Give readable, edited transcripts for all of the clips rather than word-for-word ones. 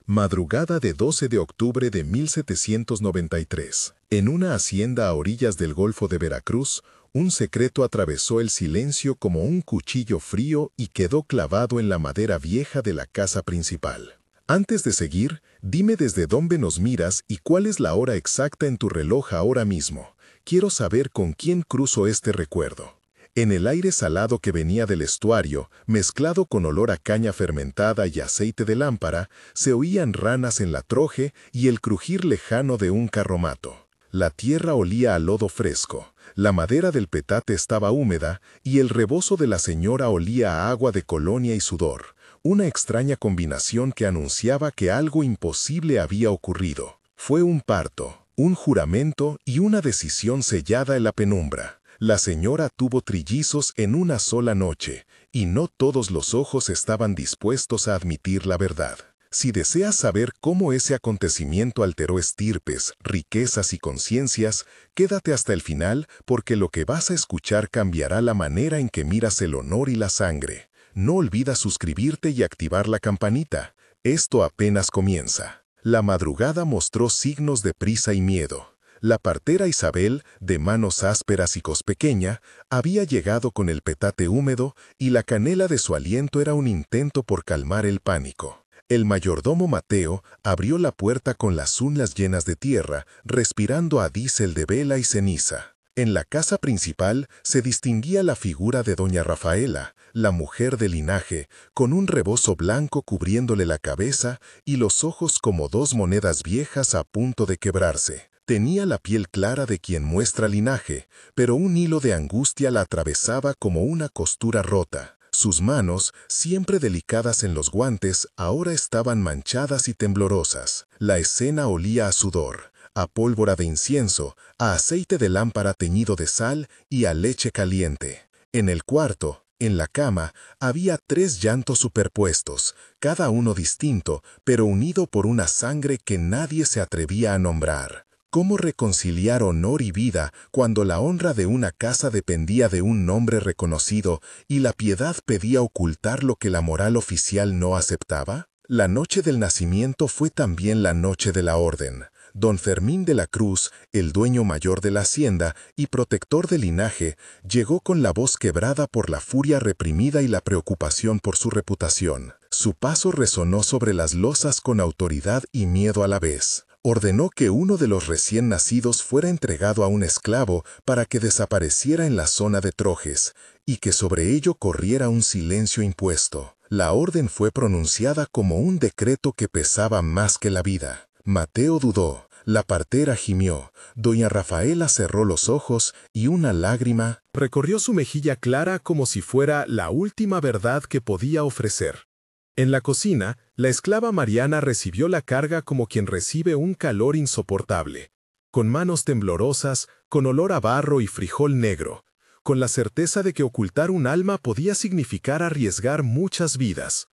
Madrugada de 12 de octubre de 1793. En una hacienda a orillas del Golfo de Veracruz, un secreto atravesó el silencio como un cuchillo frío y quedó clavado en la madera vieja de la casa principal. Antes de seguir, dime desde dónde nos miras y cuál es la hora exacta en tu reloj ahora mismo. Quiero saber con quién cruzo este recuerdo. En el aire salado que venía del estuario, mezclado con olor a caña fermentada y aceite de lámpara, se oían ranas en la troje y el crujir lejano de un carromato. La tierra olía a lodo fresco, la madera del petate estaba húmeda y el rebozo de la señora olía a agua de colonia y sudor, una extraña combinación que anunciaba que algo imposible había ocurrido. Fue un parto, un juramento y una decisión sellada en la penumbra. La señora tuvo trillizos en una sola noche, y no todos los ojos estaban dispuestos a admitir la verdad. Si deseas saber cómo ese acontecimiento alteró estirpes, riquezas y conciencias, quédate hasta el final porque lo que vas a escuchar cambiará la manera en que miras el honor y la sangre. No olvides suscribirte y activar la campanita. Esto apenas comienza. La madrugada mostró signos de prisa y miedo. La partera Isabel, de manos ásperas y cospequeña, había llegado con el petate húmedo y la canela de su aliento era un intento por calmar el pánico. El mayordomo Mateo abrió la puerta con las uñas llenas de tierra, respirando a diésel de vela y ceniza. En la casa principal se distinguía la figura de doña Rafaela, la mujer de linaje, con un rebozo blanco cubriéndole la cabeza y los ojos como dos monedas viejas a punto de quebrarse. Tenía la piel clara de quien muestra linaje, pero un hilo de angustia la atravesaba como una costura rota. Sus manos, siempre delicadas en los guantes, ahora estaban manchadas y temblorosas. La escena olía a sudor, a pólvora de incienso, a aceite de lámpara teñido de sal y a leche caliente. En el cuarto, en la cama, había 3 llantos superpuestos, cada uno distinto, pero unido por una sangre que nadie se atrevía a nombrar. ¿Cómo reconciliar honor y vida cuando la honra de una casa dependía de un nombre reconocido y la piedad pedía ocultar lo que la moral oficial no aceptaba? La noche del nacimiento fue también la noche de la orden. Don Fermín de la Cruz, el dueño mayor de la hacienda y protector del linaje, llegó con la voz quebrada por la furia reprimida y la preocupación por su reputación. Su paso resonó sobre las losas con autoridad y miedo a la vez. Ordenó que uno de los recién nacidos fuera entregado a un esclavo para que desapareciera en la zona de Trojes, y que sobre ello corriera un silencio impuesto. La orden fue pronunciada como un decreto que pesaba más que la vida. Mateo dudó, la partera gimió, doña Rafaela cerró los ojos y una lágrima recorrió su mejilla clara como si fuera la última verdad que podía ofrecer. En la cocina, la esclava Mariana recibió la carga como quien recibe un calor insoportable, con manos temblorosas, con olor a barro y frijol negro, con la certeza de que ocultar un alma podía significar arriesgar muchas vidas.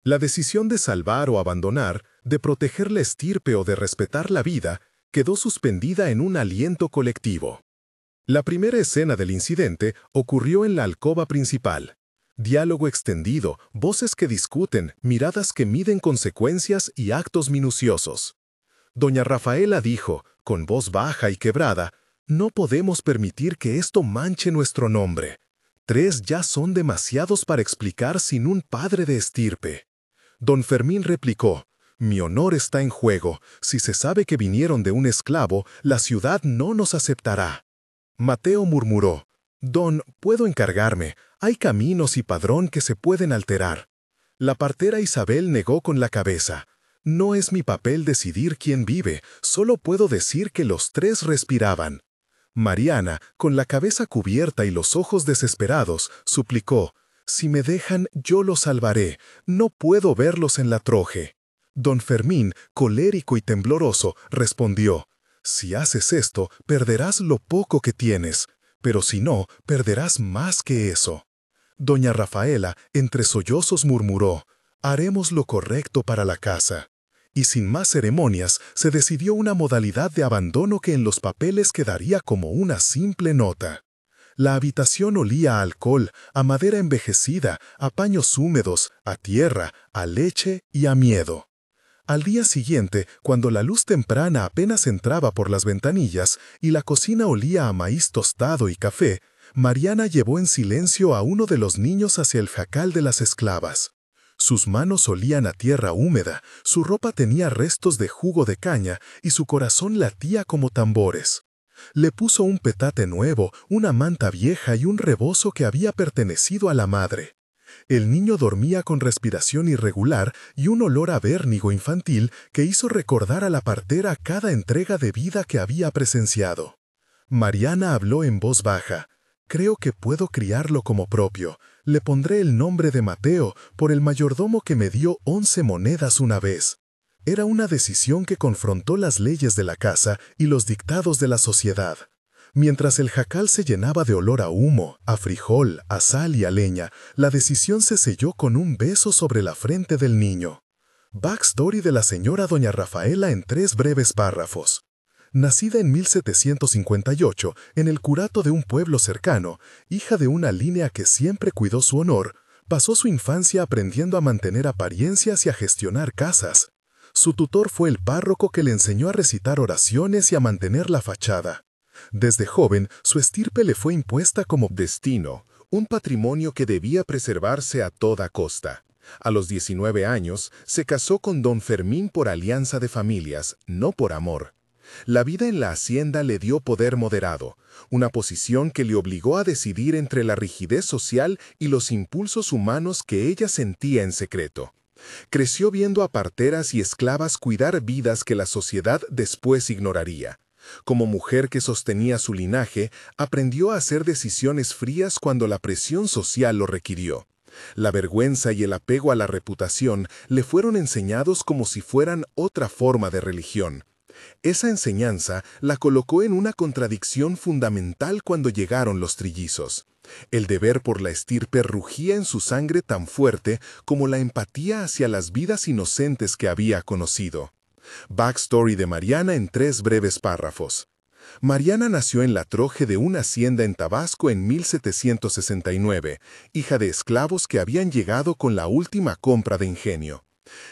La decisión de salvar o abandonar, de proteger la estirpe o de respetar la vida, quedó suspendida en un aliento colectivo. La primera escena del incidente ocurrió en la alcoba principal. Diálogo extendido, voces que discuten, miradas que miden consecuencias y actos minuciosos. Doña Rafaela dijo, con voz baja y quebrada, «No podemos permitir que esto manche nuestro nombre. 3 ya son demasiados para explicar sin un padre de estirpe». Don Fermín replicó, «Mi honor está en juego. Si se sabe que vinieron de un esclavo, la ciudad no nos aceptará». Mateo murmuró, «Don, puedo encargarme. Hay caminos y padrón que se pueden alterar». La partera Isabel negó con la cabeza. «No es mi papel decidir quién vive, solo puedo decir que los 3 respiraban». Mariana, con la cabeza cubierta y los ojos desesperados, suplicó, «Si me dejan, yo los salvaré. No puedo verlos en la troje». Don Fermín, colérico y tembloroso, respondió, «Si haces esto, perderás lo poco que tienes, pero si no, perderás más que eso». Doña Rafaela, entre sollozos, murmuró, «Haremos lo correcto para la casa». Y sin más ceremonias, se decidió una modalidad de abandono que en los papeles quedaría como una simple nota. La habitación olía a alcohol, a madera envejecida, a paños húmedos, a tierra, a leche y a miedo. Al día siguiente, cuando la luz temprana apenas entraba por las ventanillas y la cocina olía a maíz tostado y café, Mariana llevó en silencio a uno de los niños hacia el jacal de las esclavas. Sus manos olían a tierra húmeda, su ropa tenía restos de jugo de caña y su corazón latía como tambores. Le puso un petate nuevo, una manta vieja y un rebozo que había pertenecido a la madre. El niño dormía con respiración irregular y un olor a vértigo infantil que hizo recordar a la partera cada entrega de vida que había presenciado. Mariana habló en voz baja. «Creo que puedo criarlo como propio. Le pondré el nombre de Mateo por el mayordomo que me dio 11 monedas una vez». Era una decisión que confrontó las leyes de la casa y los dictados de la sociedad. Mientras el jacal se llenaba de olor a humo, a frijol, a sal y a leña, la decisión se selló con un beso sobre la frente del niño. Backstory de la señora doña Rafaela en 3 breves párrafos. Nacida en 1758 en el curato de un pueblo cercano, hija de una línea que siempre cuidó su honor, pasó su infancia aprendiendo a mantener apariencias y a gestionar casas. Su tutor fue el párroco que le enseñó a recitar oraciones y a mantener la fachada. Desde joven, su estirpe le fue impuesta como destino, un patrimonio que debía preservarse a toda costa. A los 19 años, se casó con don Fermín por alianza de familias, no por amor. La vida en la hacienda le dio poder moderado, una posición que le obligó a decidir entre la rigidez social y los impulsos humanos que ella sentía en secreto. Creció viendo a parteras y esclavas cuidar vidas que la sociedad después ignoraría. Como mujer que sostenía su linaje, aprendió a hacer decisiones frías cuando la presión social lo requirió. La vergüenza y el apego a la reputación le fueron enseñados como si fueran otra forma de religión. Esa enseñanza la colocó en una contradicción fundamental cuando llegaron los trillizos. El deber por la estirpe rugía en su sangre tan fuerte como la empatía hacia las vidas inocentes que había conocido. Backstory de Mariana en 3 breves párrafos. Mariana nació en la troje de una hacienda en Tabasco en 1769, hija de esclavos que habían llegado con la última compra de ingenio.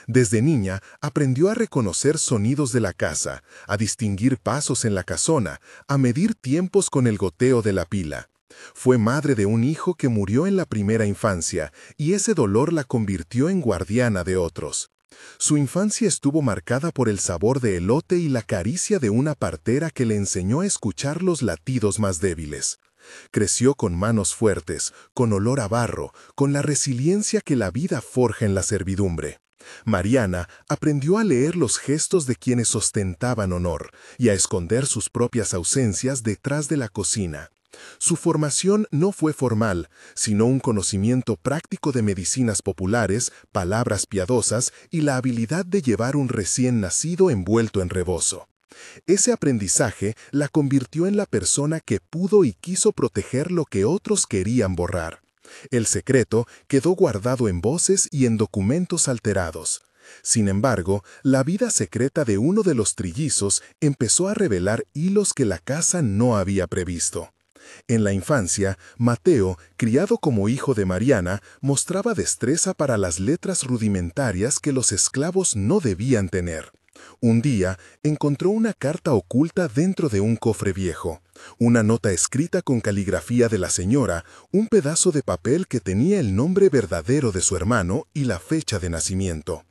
Desde niña aprendió a reconocer sonidos de la casa, a distinguir pasos en la casona, a medir tiempos con el goteo de la pila. Fue madre de un hijo que murió en la primera infancia, y ese dolor la convirtió en guardiana de otros. Su infancia estuvo marcada por el sabor de elote y la caricia de una partera que le enseñó a escuchar los latidos más débiles. Creció con manos fuertes, con olor a barro, con la resiliencia que la vida forja en la servidumbre. Mariana aprendió a leer los gestos de quienes ostentaban honor y a esconder sus propias ausencias detrás de la cocina. Su formación no fue formal, sino un conocimiento práctico de medicinas populares, palabras piadosas y la habilidad de llevar un recién nacido envuelto en rebozo. Ese aprendizaje la convirtió en la persona que pudo y quiso proteger lo que otros querían borrar. El secreto quedó guardado en voces y en documentos alterados. Sin embargo, la vida secreta de uno de los trillizos empezó a revelar hilos que la casa no había previsto. En la infancia, Mateo, criado como hijo de Mariana, mostraba destreza para las letras rudimentarias que los esclavos no debían tener. Un día, encontró una carta oculta dentro de un cofre viejo, una nota escrita con caligrafía de la señora, un pedazo de papel que tenía el nombre verdadero de su hermano y la fecha de nacimiento.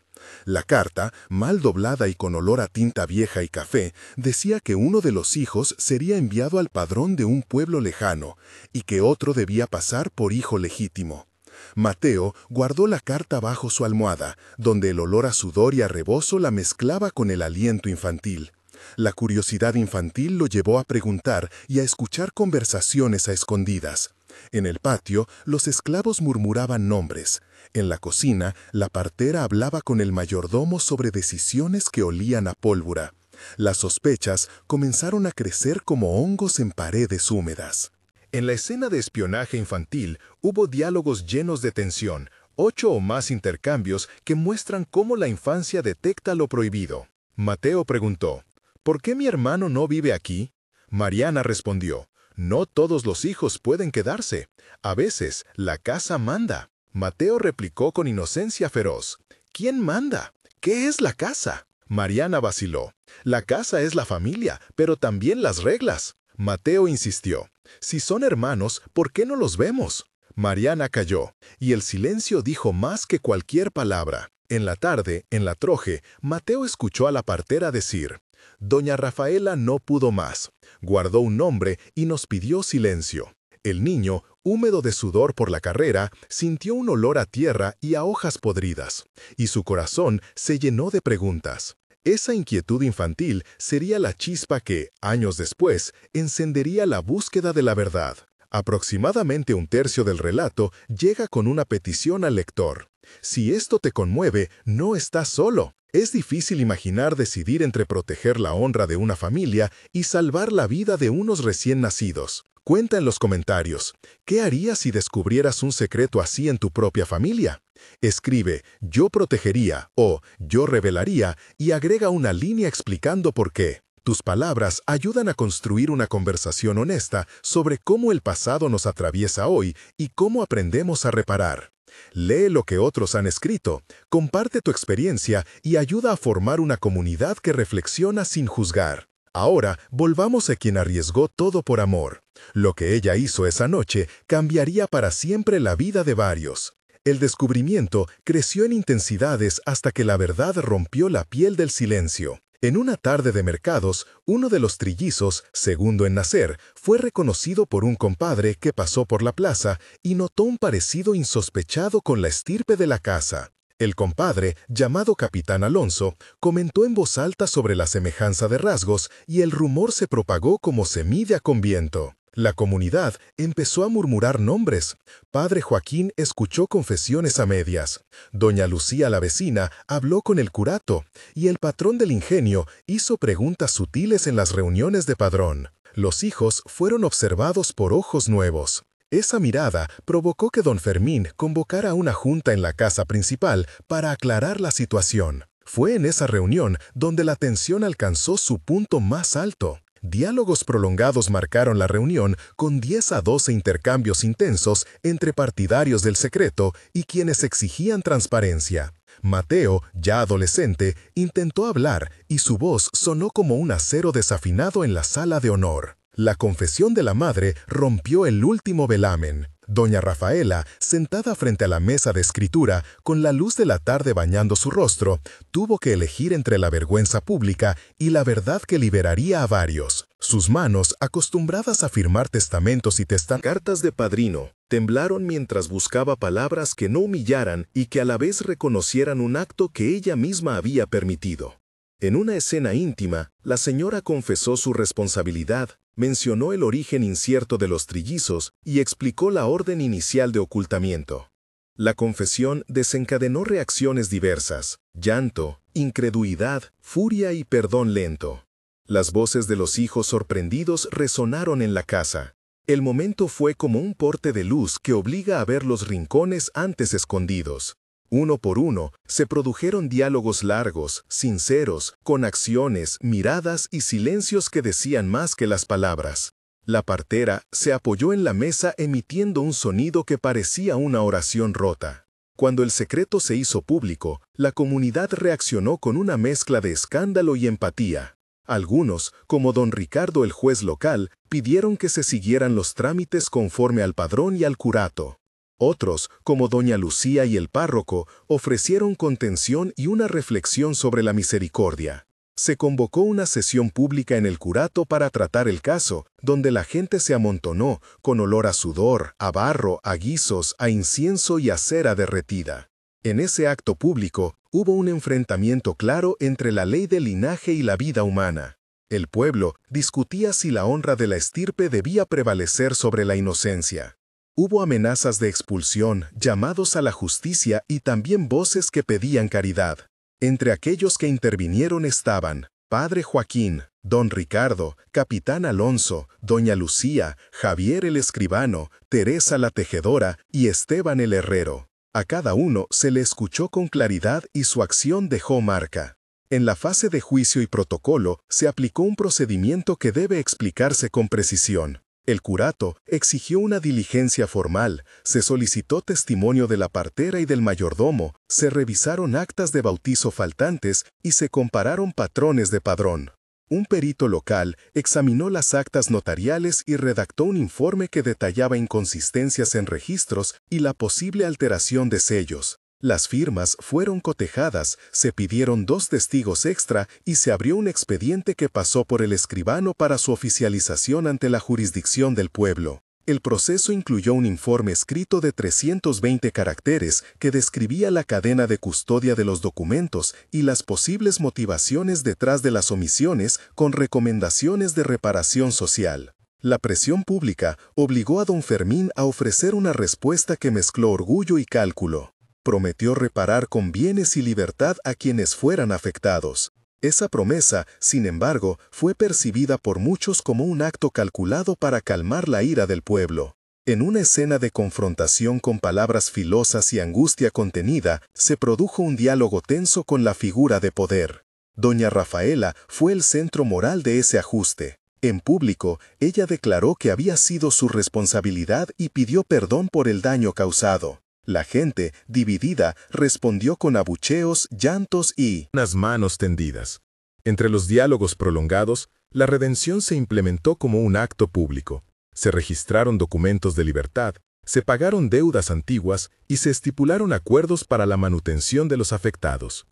La carta, mal doblada y con olor a tinta vieja y café, decía que uno de los hijos sería enviado al padrón de un pueblo lejano y que otro debía pasar por hijo legítimo. Mateo guardó la carta bajo su almohada, donde el olor a sudor y a rebozo la mezclaba con el aliento infantil. La curiosidad infantil lo llevó a preguntar y a escuchar conversaciones a escondidas. En el patio, los esclavos murmuraban nombres. En la cocina, la partera hablaba con el mayordomo sobre decisiones que olían a pólvora. Las sospechas comenzaron a crecer como hongos en paredes húmedas. En la escena de espionaje infantil hubo diálogos llenos de tensión, 8 o más intercambios que muestran cómo la infancia detecta lo prohibido. Mateo preguntó, ¿por qué mi hermano no vive aquí? Mariana respondió, no todos los hijos pueden quedarse. A veces, la casa manda. Mateo replicó con inocencia feroz, ¿quién manda? ¿Qué es la casa? Mariana vaciló. La casa es la familia, pero también las reglas. Mateo insistió. Si son hermanos, ¿por qué no los vemos? Mariana calló, y el silencio dijo más que cualquier palabra. En la tarde, en la troje, Mateo escuchó a la partera decir: Doña Rafaela no pudo más. Guardó un nombre y nos pidió silencio. El niño, húmedo de sudor por la carrera, sintió un olor a tierra y a hojas podridas, y su corazón se llenó de preguntas. Esa inquietud infantil sería la chispa que, años después, encendería la búsqueda de la verdad. Aproximadamente un tercio del relato llega con una petición al lector. Si esto te conmueve, no estás solo. Es difícil imaginar decidir entre proteger la honra de una familia y salvar la vida de unos recién nacidos. Cuenta en los comentarios, ¿qué harías si descubrieras un secreto así en tu propia familia? Escribe «Yo protegería» o «Yo revelaría» y agrega una línea explicando por qué. Tus palabras ayudan a construir una conversación honesta sobre cómo el pasado nos atraviesa hoy y cómo aprendemos a reparar. Lee lo que otros han escrito, comparte tu experiencia y ayuda a formar una comunidad que reflexiona sin juzgar. Ahora, volvamos a quien arriesgó todo por amor. Lo que ella hizo esa noche cambiaría para siempre la vida de varios. El descubrimiento creció en intensidades hasta que la verdad rompió la piel del silencio. En una tarde de mercados, uno de los trillizos, segundo en nacer, fue reconocido por un compadre que pasó por la plaza y notó un parecido insospechado con la estirpe de la casa. El compadre, llamado Capitán Alonso, comentó en voz alta sobre la semejanza de rasgos y el rumor se propagó como semilla con viento. La comunidad empezó a murmurar nombres. Padre Joaquín escuchó confesiones a medias. Doña Lucía la vecina habló con el curato, y el patrón del ingenio hizo preguntas sutiles en las reuniones de padrón. Los hijos fueron observados por ojos nuevos. Esa mirada provocó que don Fermín convocara una junta en la casa principal para aclarar la situación. Fue en esa reunión donde la tensión alcanzó su punto más alto. Diálogos prolongados marcaron la reunión con 10 a 12 intercambios intensos entre partidarios del secreto y quienes exigían transparencia. Mateo, ya adolescente, intentó hablar y su voz sonó como un acero desafinado en la sala de honor. La confesión de la madre rompió el último velamen. Doña Rafaela, sentada frente a la mesa de escritura, con la luz de la tarde bañando su rostro, tuvo que elegir entre la vergüenza pública y la verdad que liberaría a varios. Sus manos, acostumbradas a firmar testamentos y cartas de padrino, temblaron mientras buscaba palabras que no humillaran y que a la vez reconocieran un acto que ella misma había permitido. En una escena íntima, la señora confesó su responsabilidad, mencionó el origen incierto de los trillizos y explicó la orden inicial de ocultamiento. La confesión desencadenó reacciones diversas: llanto, incredulidad, furia y perdón lento. Las voces de los hijos sorprendidos resonaron en la casa. El momento fue como un porte de luz que obliga a ver los rincones antes escondidos. Uno por uno, se produjeron diálogos largos, sinceros, con acciones, miradas y silencios que decían más que las palabras. La partera se apoyó en la mesa emitiendo un sonido que parecía una oración rota. Cuando el secreto se hizo público, la comunidad reaccionó con una mezcla de escándalo y empatía. Algunos, como don Ricardo el juez local, pidieron que se siguieran los trámites conforme al padrón y al curato. Otros, como doña Lucía y el párroco, ofrecieron contención y una reflexión sobre la misericordia. Se convocó una sesión pública en el curato para tratar el caso, donde la gente se amontonó, con olor a sudor, a barro, a guisos, a incienso y a cera derretida. En ese acto público, hubo un enfrentamiento claro entre la ley del linaje y la vida humana. El pueblo discutía si la honra de la estirpe debía prevalecer sobre la inocencia. Hubo amenazas de expulsión, llamados a la justicia y también voces que pedían caridad. Entre aquellos que intervinieron estaban Padre Joaquín, don Ricardo, Capitán Alonso, doña Lucía, Javier el escribano, Teresa la tejedora y Esteban el herrero. A cada uno se le escuchó con claridad y su acción dejó marca. En la fase de juicio y protocolo se aplicó un procedimiento que debe explicarse con precisión. El curato exigió una diligencia formal, se solicitó testimonio de la partera y del mayordomo, se revisaron actas de bautizo faltantes y se compararon patrones de padrón. Un perito local examinó las actas notariales y redactó un informe que detallaba inconsistencias en registros y la posible alteración de sellos. Las firmas fueron cotejadas, se pidieron 2 testigos extra y se abrió un expediente que pasó por el escribano para su oficialización ante la jurisdicción del pueblo. El proceso incluyó un informe escrito de 320 caracteres que describía la cadena de custodia de los documentos y las posibles motivaciones detrás de las omisiones con recomendaciones de reparación social. La presión pública obligó a don Fermín a ofrecer una respuesta que mezcló orgullo y cálculo. Prometió reparar con bienes y libertad a quienes fueran afectados. Esa promesa, sin embargo, fue percibida por muchos como un acto calculado para calmar la ira del pueblo. En una escena de confrontación con palabras filosas y angustia contenida, se produjo un diálogo tenso con la figura de poder. Doña Rafaela fue el centro moral de ese ajuste. En público, ella declaró que había sido su responsabilidad y pidió perdón por el daño causado. La gente, dividida, respondió con abucheos, llantos y unas manos tendidas. Entre los diálogos prolongados, la redención se implementó como un acto público. Se registraron documentos de libertad, se pagaron deudas antiguas y se estipularon acuerdos para la manutención de los afectados.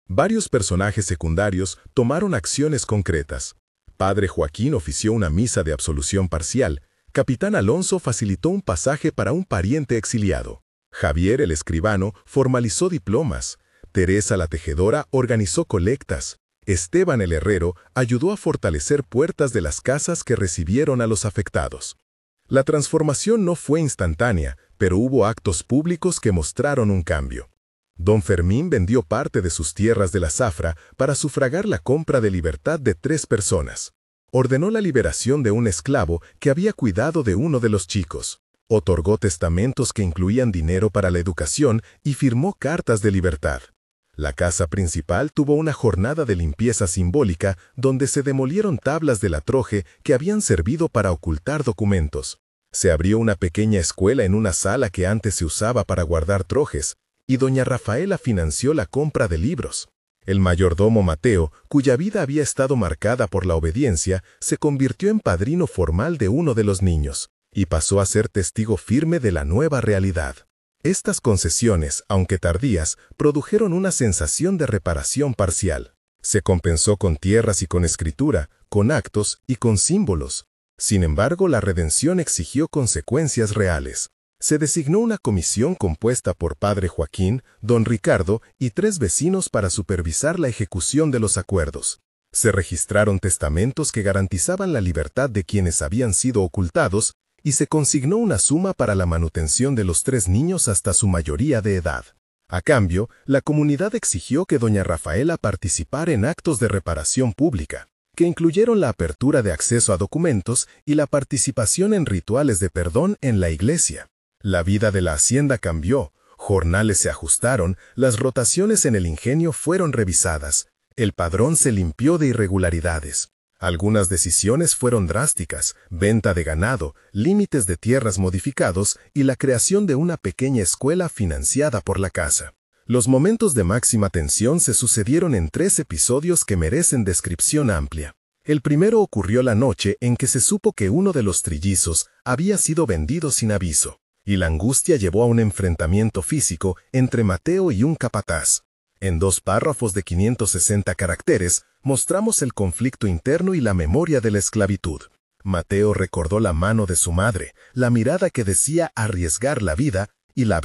Varios personajes secundarios tomaron acciones concretas. Padre Joaquín ofició una misa de absolución parcial. Capitán Alonso facilitó un pasaje para un pariente exiliado. Javier, el escribano, formalizó diplomas. Teresa, la tejedora, organizó colectas. Esteban, el herrero, ayudó a fortalecer puertas de las casas que recibieron a los afectados. La transformación no fue instantánea, pero hubo actos públicos que mostraron un cambio. Don Fermín vendió parte de sus tierras de la zafra para sufragar la compra de libertad de 3 personas. Ordenó la liberación de un esclavo que había cuidado de uno de los chicos. Otorgó testamentos que incluían dinero para la educación y firmó cartas de libertad. La casa principal tuvo una jornada de limpieza simbólica donde se demolieron tablas de la troje que habían servido para ocultar documentos. Se abrió una pequeña escuela en una sala que antes se usaba para guardar trojes, y doña Rafaela financió la compra de libros. El mayordomo Mateo, cuya vida había estado marcada por la obediencia, se convirtió en padrino formal de uno de los niños y pasó a ser testigo firme de la nueva realidad. Estas concesiones, aunque tardías, produjeron una sensación de reparación parcial. Se compensó con tierras y con escritura, con actos y con símbolos. Sin embargo, la redención exigió consecuencias reales. Se designó una comisión compuesta por Padre Joaquín, don Ricardo y 3 vecinos para supervisar la ejecución de los acuerdos. Se registraron testamentos que garantizaban la libertad de quienes habían sido ocultados y se consignó una suma para la manutención de los 3 niños hasta su mayoría de edad. A cambio, la comunidad exigió que doña Rafaela participara en actos de reparación pública, que incluyeron la apertura de acceso a documentos y la participación en rituales de perdón en la iglesia. La vida de la hacienda cambió, jornales se ajustaron, las rotaciones en el ingenio fueron revisadas, el padrón se limpió de irregularidades. Algunas decisiones fueron drásticas: venta de ganado, límites de tierras modificados y la creación de una pequeña escuela financiada por la casa. Los momentos de máxima tensión se sucedieron en 3 episodios que merecen descripción amplia. El primero ocurrió la noche en que se supo que uno de los trillizos había sido vendido sin aviso, y la angustia llevó a un enfrentamiento físico entre Mateo y un capataz. En 2 párrafos de 560 caracteres, mostramos el conflicto interno y la memoria de la esclavitud. Mateo recordó la mano de su madre, la mirada que decía arriesgar la vida, y la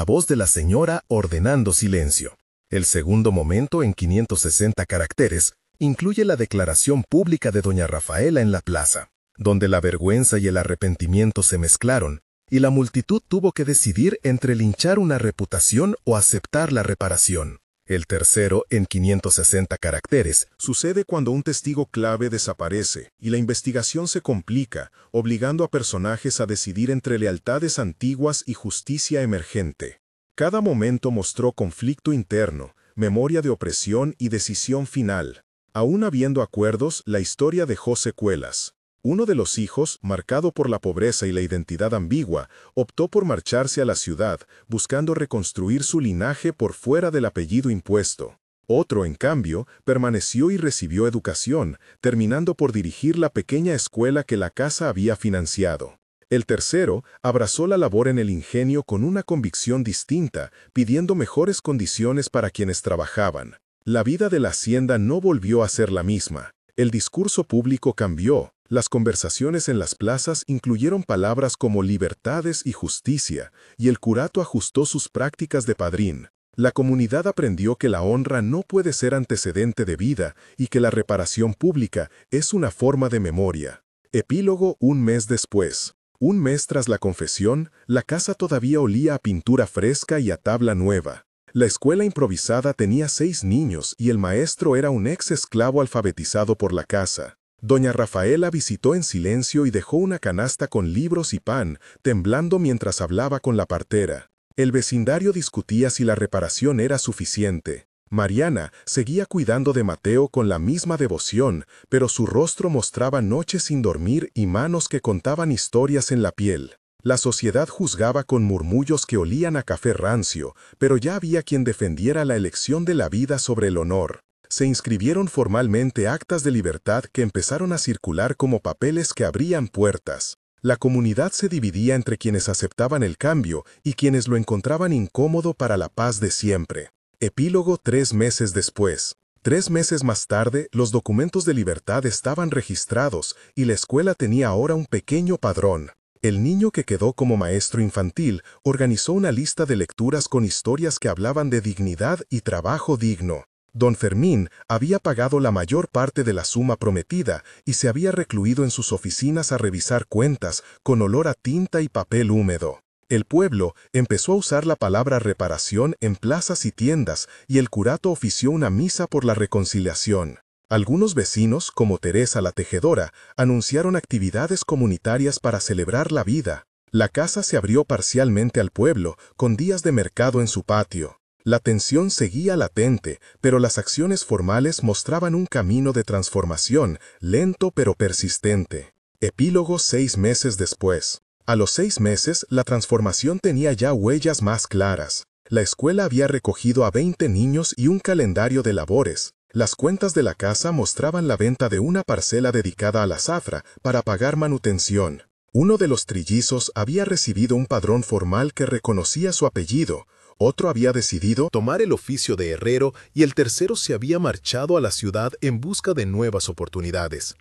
voz de la señora ordenando silencio. El segundo momento, en 560 caracteres, incluye la declaración pública de doña Rafaela en la plaza, donde la vergüenza y el arrepentimiento se mezclaron, y la multitud tuvo que decidir entre linchar una reputación o aceptar la reparación. El tercero, en 560 caracteres, sucede cuando un testigo clave desaparece y la investigación se complica, obligando a personajes a decidir entre lealtades antiguas y justicia emergente. Cada momento mostró conflicto interno, memoria de opresión y decisión final. Aún habiendo acuerdos, la historia dejó secuelas. Uno de los hijos, marcado por la pobreza y la identidad ambigua, optó por marcharse a la ciudad, buscando reconstruir su linaje por fuera del apellido impuesto. Otro, en cambio, permaneció y recibió educación, terminando por dirigir la pequeña escuela que la casa había financiado. El tercero abrazó la labor en el ingenio con una convicción distinta, pidiendo mejores condiciones para quienes trabajaban. La vida de la hacienda no volvió a ser la misma. El discurso público cambió. Las conversaciones en las plazas incluyeron palabras como libertades y justicia, y el curato ajustó sus prácticas de padrín. La comunidad aprendió que la honra no puede ser antecedente de vida y que la reparación pública es una forma de memoria. Epílogo un mes después. Un mes tras la confesión, la casa todavía olía a pintura fresca y a tabla nueva. La escuela improvisada tenía 6 niños y el maestro era un ex esclavo alfabetizado por la casa. Doña Rafaela visitó en silencio y dejó una canasta con libros y pan, temblando mientras hablaba con la partera. El vecindario discutía si la reparación era suficiente. Mariana seguía cuidando de Mateo con la misma devoción, pero su rostro mostraba noches sin dormir y manos que contaban historias en la piel. La sociedad juzgaba con murmullos que olían a café rancio, pero ya había quien defendiera la elección de la vida sobre el honor. Se inscribieron formalmente actas de libertad que empezaron a circular como papeles que abrían puertas. La comunidad se dividía entre quienes aceptaban el cambio y quienes lo encontraban incómodo para la paz de siempre. Epílogo 3 meses después. 3 meses más tarde, los documentos de libertad estaban registrados y la escuela tenía ahora un pequeño padrón. El niño que quedó como maestro infantil organizó una lista de lecturas con historias que hablaban de dignidad y trabajo digno. Don Fermín había pagado la mayor parte de la suma prometida y se había recluido en sus oficinas a revisar cuentas con olor a tinta y papel húmedo. El pueblo empezó a usar la palabra reparación en plazas y tiendas y el curato ofició una misa por la reconciliación. Algunos vecinos, como Teresa la tejedora, anunciaron actividades comunitarias para celebrar la vida. La casa se abrió parcialmente al pueblo, con días de mercado en su patio. La tensión seguía latente, pero las acciones formales mostraban un camino de transformación, lento pero persistente. Epílogo 6 meses después. A los 6 meses, la transformación tenía ya huellas más claras. La escuela había recogido a 20 niños y un calendario de labores. Las cuentas de la casa mostraban la venta de una parcela dedicada a la zafra para pagar manutención. Uno de los trillizos había recibido un padrón formal que reconocía su apellido. Otro había decidido tomar el oficio de herrero y el tercero se había marchado a la ciudad en busca de nuevas oportunidades.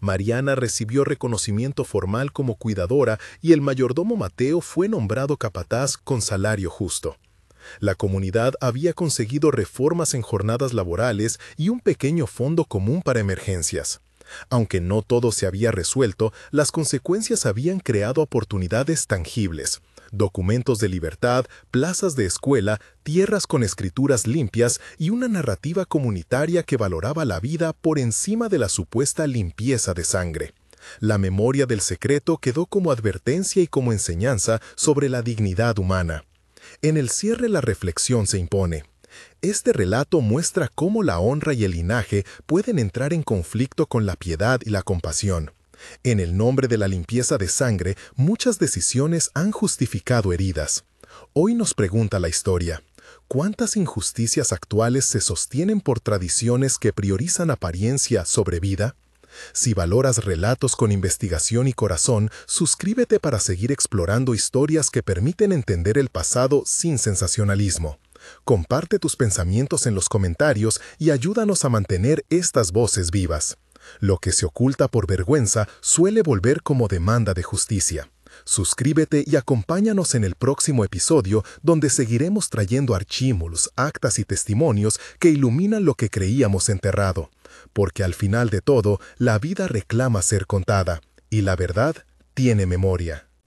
Mariana recibió reconocimiento formal como cuidadora y el mayordomo Mateo fue nombrado capataz con salario justo. La comunidad había conseguido reformas en jornadas laborales y un pequeño fondo común para emergencias. Aunque no todo se había resuelto, las consecuencias habían creado oportunidades tangibles. Documentos de libertad, plazas de escuela, tierras con escrituras limpias y una narrativa comunitaria que valoraba la vida por encima de la supuesta limpieza de sangre. La memoria del secreto quedó como advertencia y como enseñanza sobre la dignidad humana. En el cierre la reflexión se impone. Este relato muestra cómo la honra y el linaje pueden entrar en conflicto con la piedad y la compasión. En el nombre de la limpieza de sangre, muchas decisiones han justificado heridas. Hoy nos pregunta la historia, ¿cuántas injusticias actuales se sostienen por tradiciones que priorizan apariencia sobre vida? Si valoras relatos con investigación y corazón, suscríbete para seguir explorando historias que permiten entender el pasado sin sensacionalismo. Comparte tus pensamientos en los comentarios y ayúdanos a mantener estas voces vivas. Lo que se oculta por vergüenza suele volver como demanda de justicia. Suscríbete y acompáñanos en el próximo episodio donde seguiremos trayendo archívolos, actas y testimonios que iluminan lo que creíamos enterrado. Porque al final de todo, la vida reclama ser contada y la verdad tiene memoria.